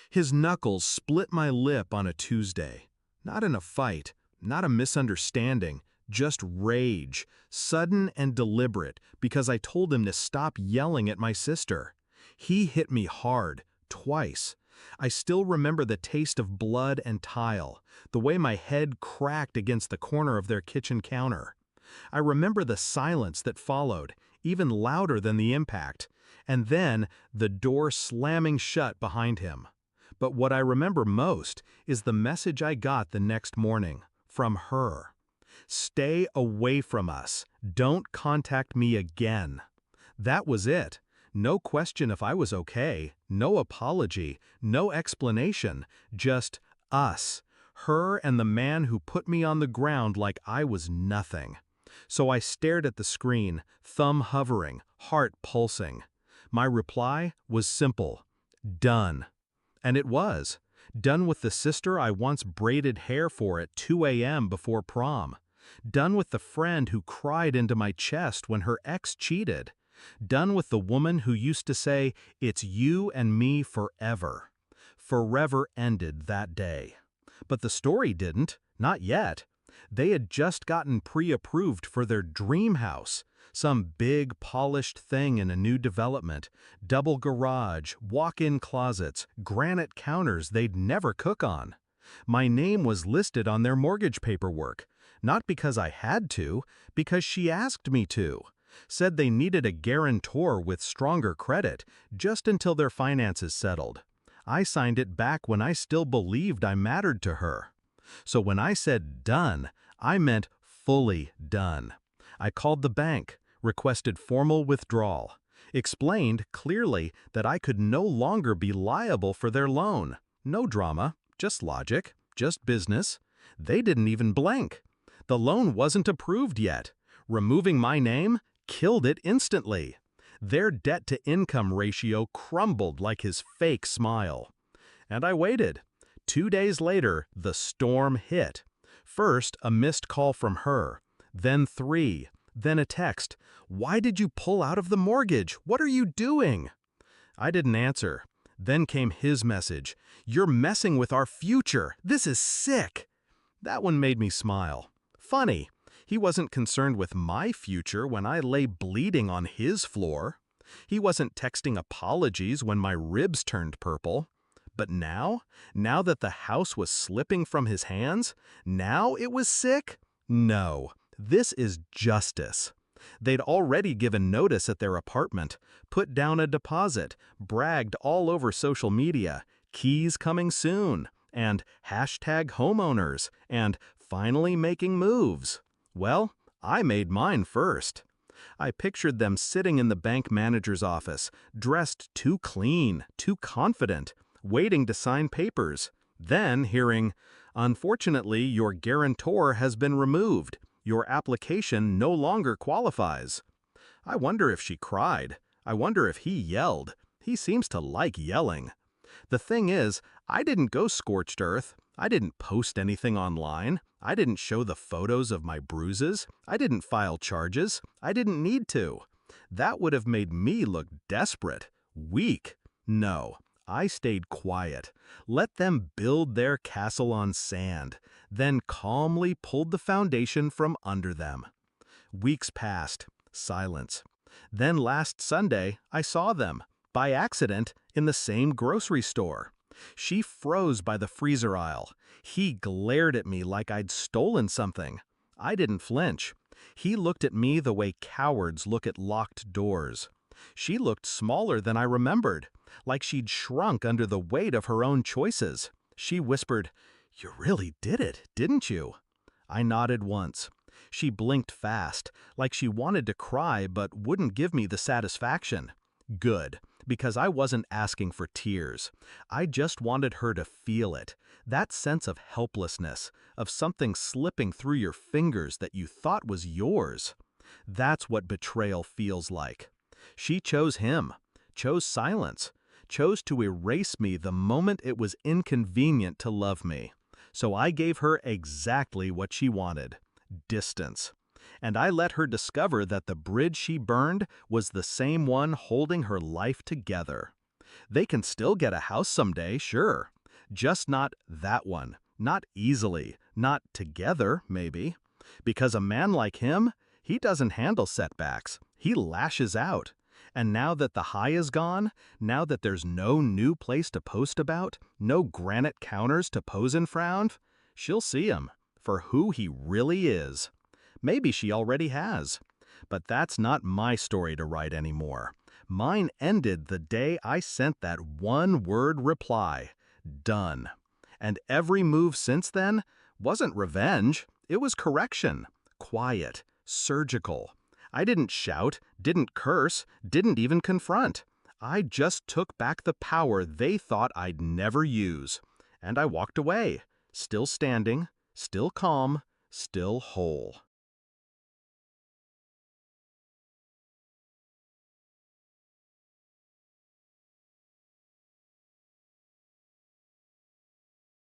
His knuckles split my lip on a Tuesday. Not in a fight, not a misunderstanding, just rage, sudden and deliberate, because I told him to stop yelling at my sister. He hit me hard, twice. I still remember the taste of blood and tile, the way my head cracked against the corner of their kitchen counter. I remember the silence that followed, even louder than the impact, and then the door slamming shut behind him. But what I remember most is the message I got the next morning, from her. Stay away from us. Don't contact me again. That was it. No question if I was okay, no apology, no explanation, just us, her and the man who put me on the ground like I was nothing. So I stared at the screen, thumb hovering, heart pulsing. My reply was simple: done. And it was. Done with the sister I once braided hair for at 2 a.m. before prom. Done with the friend who cried into my chest when her ex cheated. Done with the woman who used to say, "It's you and me forever." Forever ended that day. But the story didn't, not yet. They had just gotten pre-approved for their dream house, some big, polished thing in a new development, double garage, walk-in closets, granite counters they'd never cook on. My name was listed on their mortgage paperwork, not because I had to, because she asked me to. Said they needed a guarantor with stronger credit, just until their finances settled. I signed it back when I still believed I mattered to her. So when I said done, I meant fully done. I called the bank, requested formal withdrawal, explained clearly that I could no longer be liable for their loan. No drama, just logic, just business. They didn't even blink. The loan wasn't approved yet. Removing my name killed it instantly. Their debt-to-income ratio crumbled like his fake smile. And I waited. 2 days later, the storm hit. First, a missed call from her, then 3, then a text. "Why did you pull out of the mortgage? What are you doing?" I didn't answer. Then came his message. "You're messing with our future. This is sick." That one made me smile. Funny, he wasn't concerned with my future when I lay bleeding on his floor. He wasn't texting apologies when my ribs turned purple. But now that the house was slipping from his hands, now it was sick? No, this is justice. They'd already given notice at their apartment, put down a deposit, bragged all over social media, keys coming soon, and #homeowners, and finally making moves. Well, I made mine first. I pictured them sitting in the bank manager's office, dressed too clean, too confident, waiting to sign papers, then hearing, "Unfortunately, your guarantor has been removed. Your application no longer qualifies." I wonder if she cried. I wonder if he yelled. He seems to like yelling. The thing is, I didn't go scorched earth. I didn't post anything online. I didn't show the photos of my bruises. I didn't file charges. I didn't need to. That would have made me look desperate, weak. No. I stayed quiet, let them build their castle on sand, then calmly pulled the foundation from under them. Weeks passed, silence. Then last Sunday, I saw them, by accident, in the same grocery store. She froze by the freezer aisle. He glared at me like I'd stolen something. I didn't flinch. He looked at me the way cowards look at locked doors. She looked smaller than I remembered, like she'd shrunk under the weight of her own choices. She whispered, "You really did it, didn't you?" I nodded once. She blinked fast, like she wanted to cry but wouldn't give me the satisfaction. Good, because I wasn't asking for tears. I just wanted her to feel it, that sense of helplessness, of something slipping through your fingers that you thought was yours. That's what betrayal feels like. She chose him, chose silence, chose to erase me the moment it was inconvenient to love me. So I gave her exactly what she wanted: distance. And I let her discover that the bridge she burned was the same one holding her life together. They can still get a house someday, sure. Just not that one. Not easily. Not together, maybe. Because a man like him, he doesn't handle setbacks. He lashes out. And now that the high is gone, now that there's no new place to post about, no granite counters to pose and frown, she'll see him for who he really is. Maybe she already has. But that's not my story to write anymore. Mine ended the day I sent that one-word reply, done. And every move since then wasn't revenge, it was correction. Quiet, surgical. I didn't shout, didn't curse, didn't even confront. I just took back the power they thought I'd never use. And I walked away, still standing, still calm, still whole.